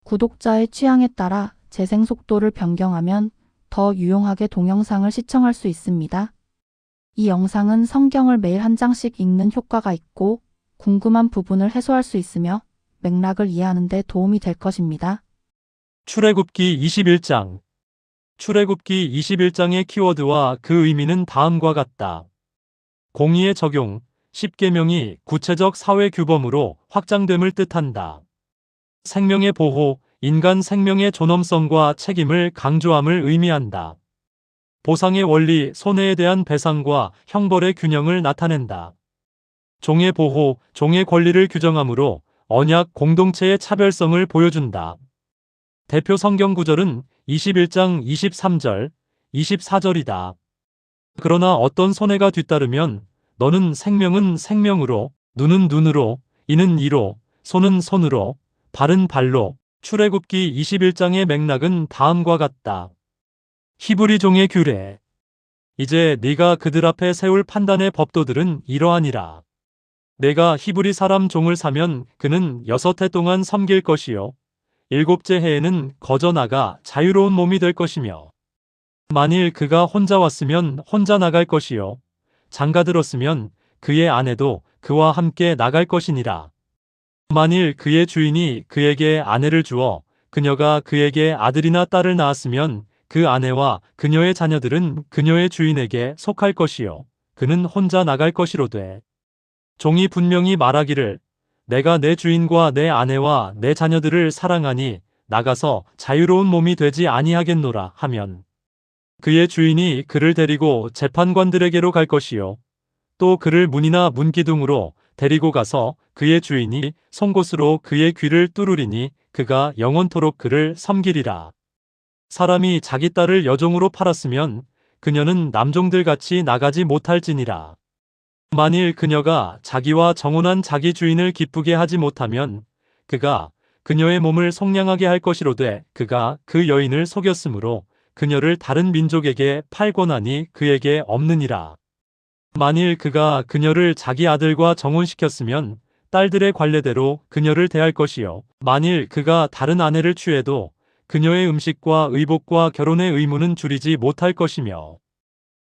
구독자의 취향에 따라 재생 속도를 변경하면 더 유용하게 동영상을 시청할 수 있습니다. 이 영상은 성경을 매일 한 장씩 읽는 효과가 있고 궁금한 부분을 해소할 수 있으며 맥락을 이해하는 데 도움이 될 것입니다. 출애굽기 21장. 출애굽기 21장의 키워드와 그 의미는 다음과 같다. 공의의 적용, 10계명이 구체적 사회 규범으로 확장됨을 뜻한다. 생명의 보호, 인간 생명의 존엄성과 책임을 강조함을 의미한다. 보상의 원리, 손해에 대한 배상과 형벌의 균형을 나타낸다. 종의 보호, 종의 권리를 규정하므로 언약 공동체의 차별성을 보여준다. 대표 성경 구절은 21장 23절, 24절이다. 그러나 어떤 손해가 뒤따르면 너는 생명은 생명으로, 눈은 눈으로, 이는 이로, 손은 손으로, 발은 발로. 출애굽기 21장의 맥락은 다음과 같다. 히브리 종의 규례. 이제 네가 그들 앞에 세울 판단의 법도들은 이러하니라. 내가 히브리 사람 종을 사면 그는 6해 동안 섬길 것이요 7째 해에는 거저 나가 자유로운 몸이 될 것이며, 만일 그가 혼자 왔으면 혼자 나갈 것이요 장가들었으면 그의 아내도 그와 함께 나갈 것이니라. 만일 그의 주인이 그에게 아내를 주어 그녀가 그에게 아들이나 딸을 낳았으면 그 아내와 그녀의 자녀들은 그녀의 주인에게 속할 것이요 그는 혼자 나갈 것이로되, 종이 분명히 말하기를 내가 내 주인과 내 아내와 내 자녀들을 사랑하니 나가서 자유로운 몸이 되지 아니하겠노라 하면 그의 주인이 그를 데리고 재판관들에게로 갈 것이요 또 그를 문이나 문기둥으로 데리고 가서 그의 주인이 송곳으로 그의 귀를 뚫으리니 그가 영원토록 그를 섬기리라. 사람이 자기 딸을 여종으로 팔았으면 그녀는 남종들 같이 나가지 못할지니라. 만일 그녀가 자기와 정혼한 자기 주인을 기쁘게 하지 못하면 그가 그녀의 몸을 속량하게 할 것이로되, 그가 그 여인을 속였으므로 그녀를 다른 민족에게 팔고 나니 그에게 없느니라. 만일 그가 그녀를 자기 아들과 정혼시켰으면 딸들의 관례대로 그녀를 대할 것이요 만일 그가 다른 아내를 취해도 그녀의 음식과 의복과 결혼의 의무는 줄이지 못할 것이며,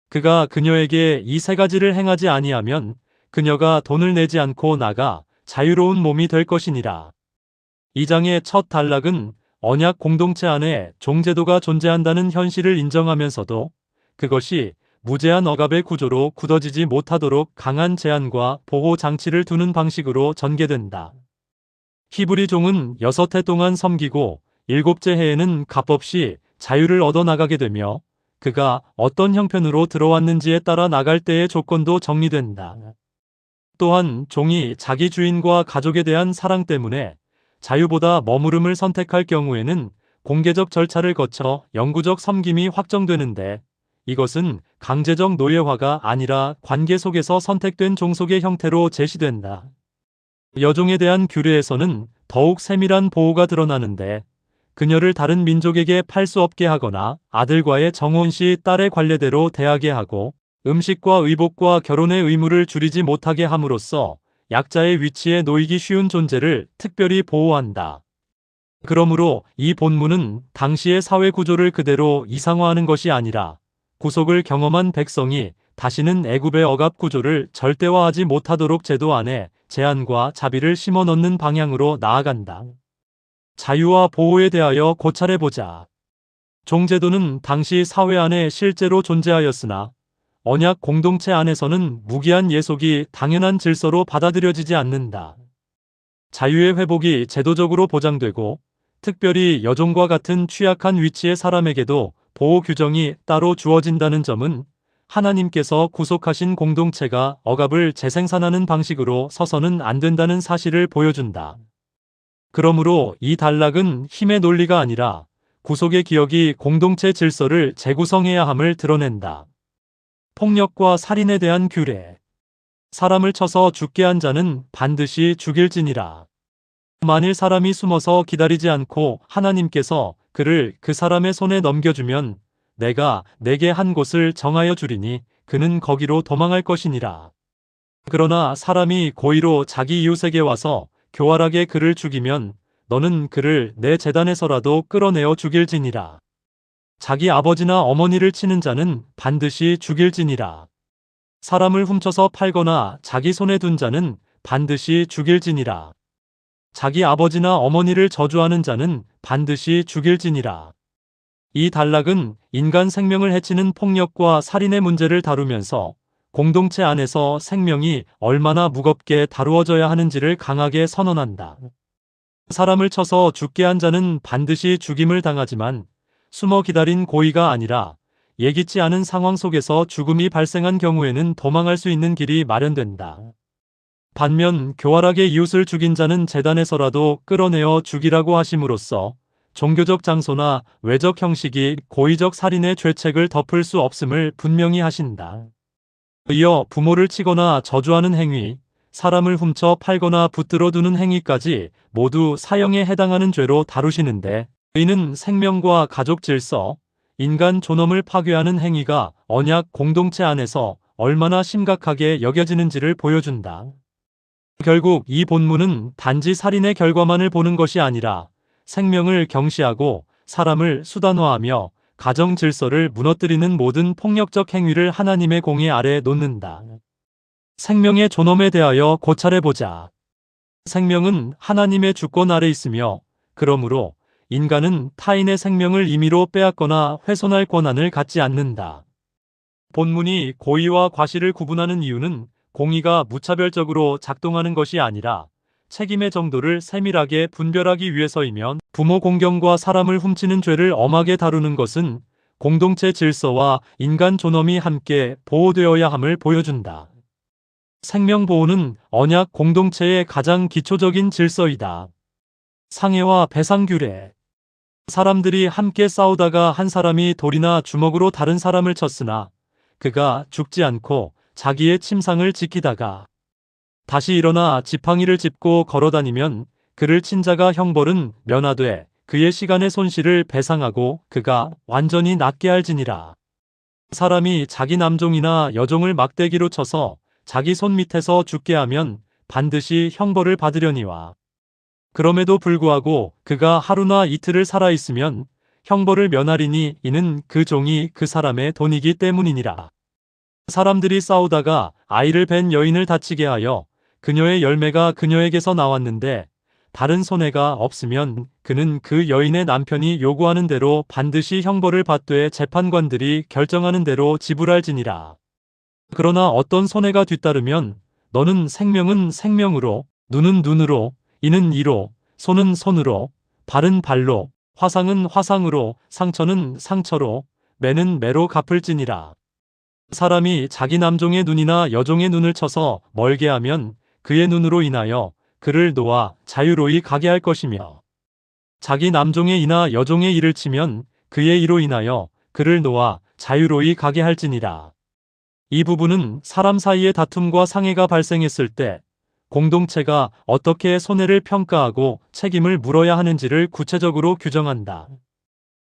그가 그녀에게 이 3가지를 행하지 아니하면 그녀가 돈을 내지 않고 나가 자유로운 몸이 될 것이니라. 이 장의 첫 단락은 언약 공동체 안에 종제도가 존재한다는 현실을 인정하면서도 그것이 무제한 억압의 구조로 굳어지지 못하도록 강한 제한과 보호 장치를 두는 방식으로 전개된다. 히브리 종은 6해 동안 섬기고 7째 해에는 값없이 자유를 얻어나가게 되며, 그가 어떤 형편으로 들어왔는지에 따라 나갈 때의 조건도 정리된다. 또한 종이 자기 주인과 가족에 대한 사랑 때문에 자유보다 머무름을 선택할 경우에는 공개적 절차를 거쳐 영구적 섬김이 확정되는데, 이것은 강제적 노예화가 아니라 관계 속에서 선택된 종속의 형태로 제시된다. 여종에 대한 규례에서는 더욱 세밀한 보호가 드러나는데, 그녀를 다른 민족에게 팔 수 없게 하거나 아들과의 정혼 시 딸의 관례대로 대하게 하고 음식과 의복과 결혼의 의무를 줄이지 못하게 함으로써 약자의 위치에 놓이기 쉬운 존재를 특별히 보호한다. 그러므로 이 본문은 당시의 사회 구조를 그대로 이상화하는 것이 아니라 구속을 경험한 백성이 다시는 애굽의 억압 구조를 절대화하지 못하도록 제도 안에 제한과 자비를 심어 넣는 방향으로 나아간다. 자유와 보호에 대하여 고찰해보자. 종제도는 당시 사회 안에 실제로 존재하였으나 언약 공동체 안에서는 무기한 예속이 당연한 질서로 받아들여지지 않는다. 자유의 회복이 제도적으로 보장되고 특별히 여종과 같은 취약한 위치의 사람에게도 보호 규정이 따로 주어진다는 점은 하나님께서 구속하신 공동체가 억압을 재생산하는 방식으로 서서는 안 된다는 사실을 보여준다. 그러므로 이 단락은 힘의 논리가 아니라 구속의 기억이 공동체 질서를 재구성해야 함을 드러낸다. 폭력과 살인에 대한 규례. 사람을 쳐서 죽게 한 자는 반드시 죽일지니라. 만일 사람이 숨어서 기다리지 않고 하나님께서 그를 그 사람의 손에 넘겨주면 내가 내게 한 곳을 정하여 주리니 그는 거기로 도망할 것이니라. 그러나 사람이 고의로 자기 이웃에게 와서 교활하게 그를 죽이면 너는 그를 내 재단에서라도 끌어내어 죽일지니라. 자기 아버지나 어머니를 치는 자는 반드시 죽일지니라. 사람을 훔쳐서 팔거나 자기 손에 둔 자는 반드시 죽일지니라. 자기 아버지나 어머니를 저주하는 자는 반드시 죽일지니라. 이 단락은 인간 생명을 해치는 폭력과 살인의 문제를 다루면서 공동체 안에서 생명이 얼마나 무겁게 다루어져야 하는지를 강하게 선언한다. 사람을 쳐서 죽게 한 자는 반드시 죽임을 당하지만 숨어 기다린 고의가 아니라 예기치 않은 상황 속에서 죽음이 발생한 경우에는 도망할 수 있는 길이 마련된다. 반면 교활하게 이웃을 죽인 자는 재단에서라도 끌어내어 죽이라고 하심으로써 종교적 장소나 외적 형식이 고의적 살인의 죄책을 덮을 수 없음을 분명히 하신다. 이어 부모를 치거나 저주하는 행위, 사람을 훔쳐 팔거나 붙들어 두는 행위까지 모두 사형에 해당하는 죄로 다루시는데, 이는 생명과 가족 질서, 인간 존엄을 파괴하는 행위가 언약 공동체 안에서 얼마나 심각하게 여겨지는지를 보여준다. 결국 이 본문은 단지 살인의 결과만을 보는 것이 아니라 생명을 경시하고 사람을 수단화하며 가정 질서를 무너뜨리는 모든 폭력적 행위를 하나님의 공의 아래 놓는다. 생명의 존엄에 대하여 고찰해보자. 생명은 하나님의 주권 아래 있으며 그러므로 인간은 타인의 생명을 임의로 빼앗거나 훼손할 권한을 갖지 않는다. 본문이 고의와 과실을 구분하는 이유는 공의가 무차별적으로 작동하는 것이 아니라 책임의 정도를 세밀하게 분별하기 위해서이면, 부모 공경과 사람을 훔치는 죄를 엄하게 다루는 것은 공동체 질서와 인간 존엄이 함께 보호되어야 함을 보여준다. 생명 보호는 언약 공동체의 가장 기초적인 질서이다. 상해와 배상규례. 사람들이 함께 싸우다가 한 사람이 돌이나 주먹으로 다른 사람을 쳤으나 그가 죽지 않고 자기의 침상을 지키다가 다시 일어나 지팡이를 짚고 걸어다니면 그를 친 자가 형벌은 면하되 그의 시간의 손실을 배상하고 그가 완전히 낫게 할지니라. 사람이 자기 남종이나 여종을 막대기로 쳐서 자기 손 밑에서 죽게 하면 반드시 형벌을 받으려니와, 그럼에도 불구하고 그가 하루나 이틀을 살아있으면 형벌을 면하리니 이는 그 종이 그 사람의 돈이기 때문이니라. 사람들이 싸우다가 아이를 뵌 여인을 다치게 하여 그녀의 열매가 그녀에게서 나왔는데 다른 손해가 없으면 그는 그 여인의 남편이 요구하는 대로 반드시 형벌을 받되 재판관들이 결정하는 대로 지불할지니라. 그러나 어떤 손해가 뒤따르면 너는 생명은 생명으로, 눈은 눈으로, 이는 이로, 손은 손으로, 발은 발로, 화상은 화상으로, 상처는 상처로, 매는 매로 갚을지니라. 사람이 자기 남종의 눈이나 여종의 눈을 쳐서 멀게 하면 그의 눈으로 인하여 그를 놓아 자유로이 가게 할 것이며, 자기 남종의 이나 여종의 이를 치면 그의 이로 인하여 그를 놓아 자유로이 가게 할지니라. 이 부분은 사람 사이의 다툼과 상해가 발생했을 때 공동체가 어떻게 손해를 평가하고 책임을 물어야 하는지를 구체적으로 규정한다.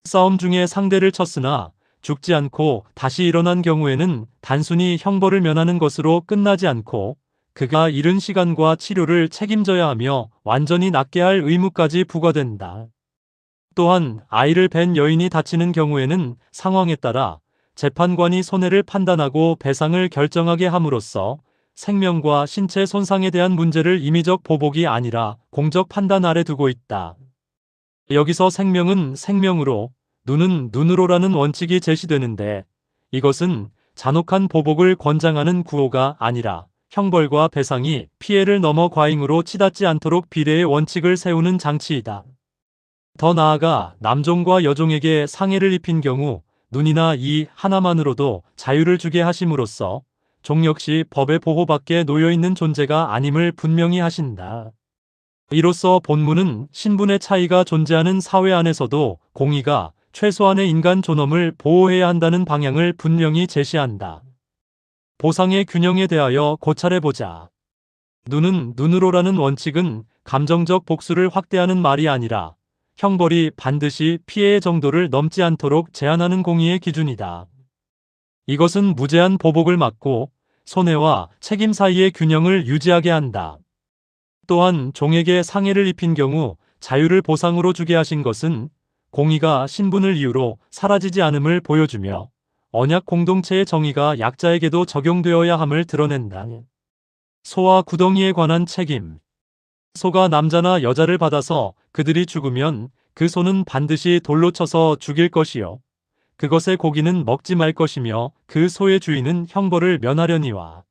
싸움 중에 상대를 쳤으나 죽지 않고 다시 일어난 경우에는 단순히 형벌을 면하는 것으로 끝나지 않고 그가 잃은 시간과 치료를 책임져야 하며 완전히 낫게 할 의무까지 부과된다. 또한 아이를 뵌 여인이 다치는 경우에는 상황에 따라 재판관이 손해를 판단하고 배상을 결정하게 함으로써 생명과 신체 손상에 대한 문제를 임의적 보복이 아니라 공적 판단 아래 두고 있다. 여기서 생명은 생명으로, 눈은 눈으로라는 원칙이 제시되는데, 이것은 잔혹한 보복을 권장하는 구호가 아니라 형벌과 배상이 피해를 넘어 과잉으로 치닫지 않도록 비례의 원칙을 세우는 장치이다. 더 나아가 남종과 여종에게 상해를 입힌 경우 눈이나 이 하나만으로도 자유를 주게 하심으로써 종 역시 법의 보호 밖에 놓여 있는 존재가 아님을 분명히 하신다. 이로써 본문은 신분의 차이가 존재하는 사회 안에서도 공의가 최소한의 인간 존엄을 보호해야 한다는 방향을 분명히 제시한다. 보상의 균형에 대하여 고찰해보자. 눈은 눈으로라는 원칙은 감정적 복수를 확대하는 말이 아니라 형벌이 반드시 피해의 정도를 넘지 않도록 제한하는 공의의 기준이다. 이것은 무제한 보복을 막고 손해와 책임 사이의 균형을 유지하게 한다. 또한 종에게 상해를 입힌 경우 자유를 보상으로 주게 하신 것은 공의가 신분을 이유로 사라지지 않음을 보여주며 언약 공동체의 정의가 약자에게도 적용되어야 함을 드러낸다. 소와 구덩이에 관한 책임. 소가 남자나 여자를 받아서 그들이 죽으면 그 소는 반드시 돌로 쳐서 죽일 것이요. 그것의 고기는 먹지 말 것이며 그 소의 주인은 형벌을 면하려니와.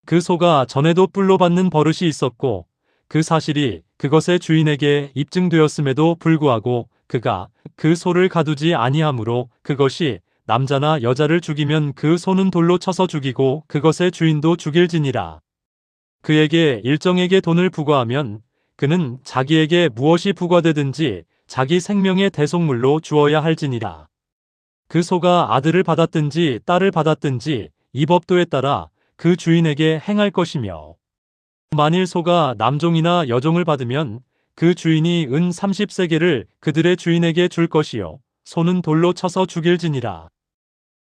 그 소가 전에도 뿔로 받는 버릇이 있었고 그 사실이 그것의 주인에게 입증되었음에도 불구하고 그가 그 소를 가두지 아니하므로 그것이 남자나 여자를 죽이면 그 소는 돌로 쳐서 죽이고 그것의 주인도 죽일지니라. 그에게 일정에게 돈을 부과하면 그는 자기에게 무엇이 부과되든지 자기 생명의 대속물로 주어야 할지니라. 그 소가 아들을 받았든지 딸을 받았든지 이 법도에 따라 그 주인에게 행할 것이며 만일 소가 남종이나 여종을 받으면 그 주인이 은 30세겔을 그들의 주인에게 줄 것이요 소는 돌로 쳐서 죽일지니라.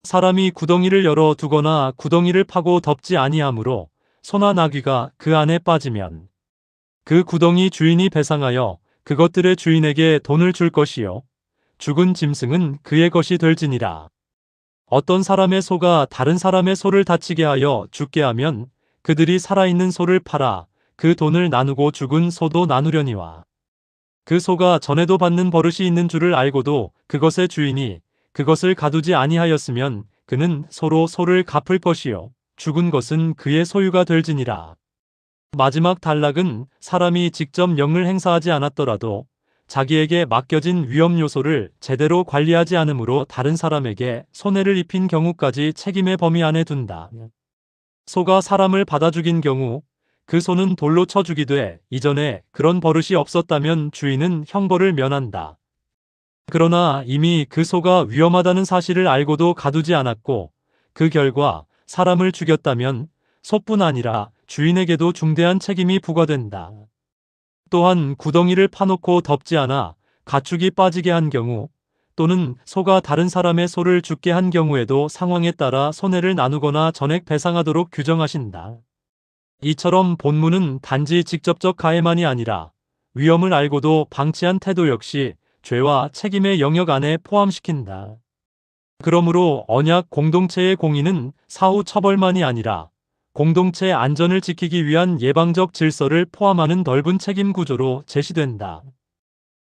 사람이 구덩이를 열어 두거나 구덩이를 파고 덮지 아니하므로 소나 나귀가 그 안에 빠지면 그 구덩이 주인이 배상하여 그것들의 주인에게 돈을 줄 것이요 죽은 짐승은 그의 것이 될지니라. 어떤 사람의 소가 다른 사람의 소를 다치게 하여 죽게 하면 그들이 살아있는 소를 팔아 그 돈을 나누고 죽은 소도 나누려니와. 그 소가 전에도 받는 버릇이 있는 줄을 알고도 그것의 주인이 그것을 가두지 아니하였으면 그는 소로 소를 갚을 것이요 죽은 것은 그의 소유가 될지니라. 마지막 단락은 사람이 직접 명을 행사하지 않았더라도 자기에게 맡겨진 위험 요소를 제대로 관리하지 않으므로 다른 사람에게 손해를 입힌 경우까지 책임의 범위 안에 둔다. 소가 사람을 받아 죽인 경우 그 소는 돌로 쳐 죽이되 이전에 그런 버릇이 없었다면 주인은 형벌을 면한다. 그러나 이미 그 소가 위험하다는 사실을 알고도 가두지 않았고 그 결과 사람을 죽였다면 소뿐 아니라 주인에게도 중대한 책임이 부과된다. 또한 구덩이를 파놓고 덮지 않아 가축이 빠지게 한 경우 또는 소가 다른 사람의 소를 죽게 한 경우에도 상황에 따라 손해를 나누거나 전액 배상하도록 규정하신다. 이처럼 본문은 단지 직접적 가해만이 아니라 위험을 알고도 방치한 태도 역시 죄와 책임의 영역 안에 포함시킨다. 그러므로 언약 공동체의 공의는 사후 처벌만이 아니라 공동체 안전을 지키기 위한 예방적 질서를 포함하는 넓은 책임 구조로 제시된다.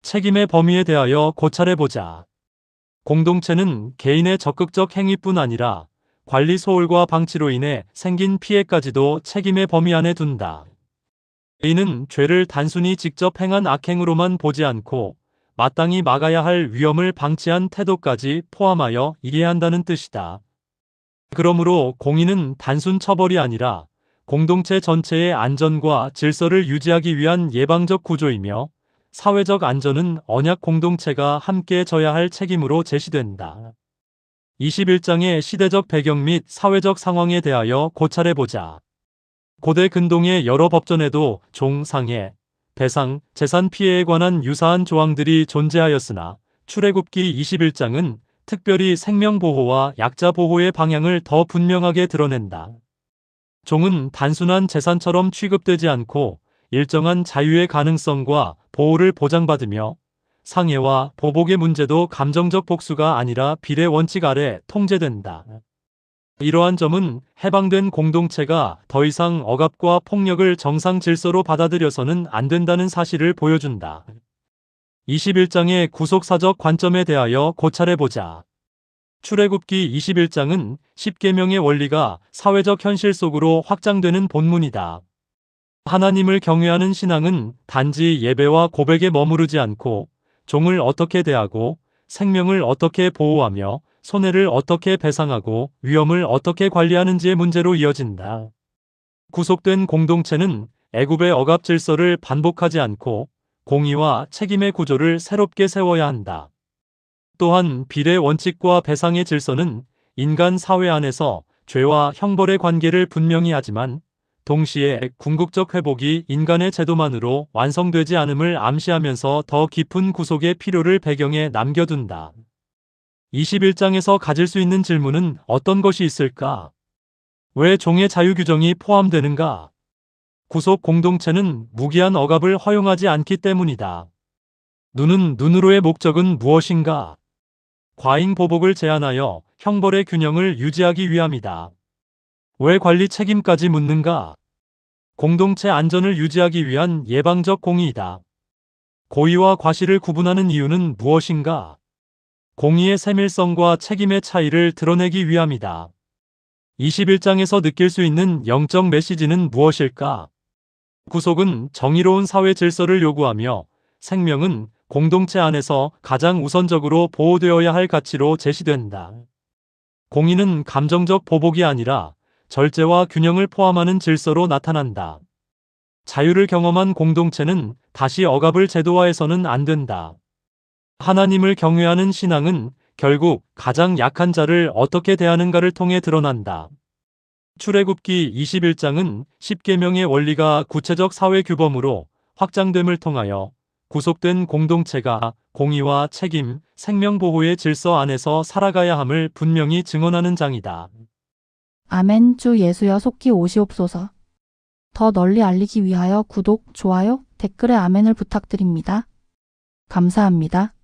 책임의 범위에 대하여 고찰해보자. 공동체는 개인의 적극적 행위뿐 아니라 관리 소홀과 방치로 인해 생긴 피해까지도 책임의 범위 안에 둔다. 개인은 죄를 단순히 직접 행한 악행으로만 보지 않고 마땅히 막아야 할 위험을 방치한 태도까지 포함하여 이해한다는 뜻이다. 그러므로 공의는 단순 처벌이 아니라 공동체 전체의 안전과 질서를 유지하기 위한 예방적 구조이며 사회적 안전은 언약 공동체가 함께 져야 할 책임으로 제시된다. 21장의 시대적 배경 및 사회적 상황에 대하여 고찰해보자. 고대 근동의 여러 법전에도 종, 상해, 배상, 재산 피해에 관한 유사한 조항들이 존재하였으나 출애굽기 21장은 특별히 생명보호와 약자보호의 방향을 더 분명하게 드러낸다. 종은 단순한 재산처럼 취급되지 않고 일정한 자유의 가능성과 보호를 보장받으며 상해와 보복의 문제도 감정적 복수가 아니라 비례 원칙 아래 통제된다. 이러한 점은 해방된 공동체가 더 이상 억압과 폭력을 정상 질서로 받아들여서는 안 된다는 사실을 보여준다. 21장의 구속사적 관점에 대하여 고찰해보자. 출애굽기 21장은 10계명의 원리가 사회적 현실 속으로 확장되는 본문이다. 하나님을 경외하는 신앙은 단지 예배와 고백에 머무르지 않고 종을 어떻게 대하고 생명을 어떻게 보호하며 손해를 어떻게 배상하고 위험을 어떻게 관리하는지의 문제로 이어진다. 구속된 공동체는 애굽의 억압 질서를 반복하지 않고 공의와 책임의 구조를 새롭게 세워야 한다. 또한 비례 원칙과 배상의 질서는 인간 사회 안에서 죄와 형벌의 관계를 분명히 하지만 동시에 궁극적 회복이 인간의 제도만으로 완성되지 않음을 암시하면서 더 깊은 구속의 필요를 배경에 남겨둔다. 21장에서 가질 수 있는 질문은 어떤 것이 있을까? 왜 종의 자유 규정이 포함되는가? 구속 공동체는 무기한 억압을 허용하지 않기 때문이다. 눈은 눈으로의 목적은 무엇인가? 과잉 보복을 제한하여 형벌의 균형을 유지하기 위함이다. 왜 관리 책임까지 묻는가? 공동체 안전을 유지하기 위한 예방적 공의이다. 고의와 과실을 구분하는 이유는 무엇인가? 공의의 세밀성과 책임의 차이를 드러내기 위함이다. 21장에서 느낄 수 있는 영적 메시지는 무엇일까? 구속은 정의로운 사회 질서를 요구하며 생명은 공동체 안에서 가장 우선적으로 보호되어야 할 가치로 제시된다. 공의는 감정적 보복이 아니라 절제와 균형을 포함하는 질서로 나타난다. 자유를 경험한 공동체는 다시 억압을 제도화해서는 안 된다. 하나님을 경외하는 신앙은 결국 가장 약한 자를 어떻게 대하는가를 통해 드러난다. 출애굽기 21장은 10계명의 원리가 구체적 사회 규범으로 확장됨을 통하여 구속된 공동체가 공의와 책임, 생명 보호의 질서 안에서 살아가야 함을 분명히 증언하는 장이다. 아멘. 주 예수여 속히 오시옵소서. 더 널리 알리기 위하여 구독, 좋아요, 댓글에 아멘을 부탁드립니다. 감사합니다.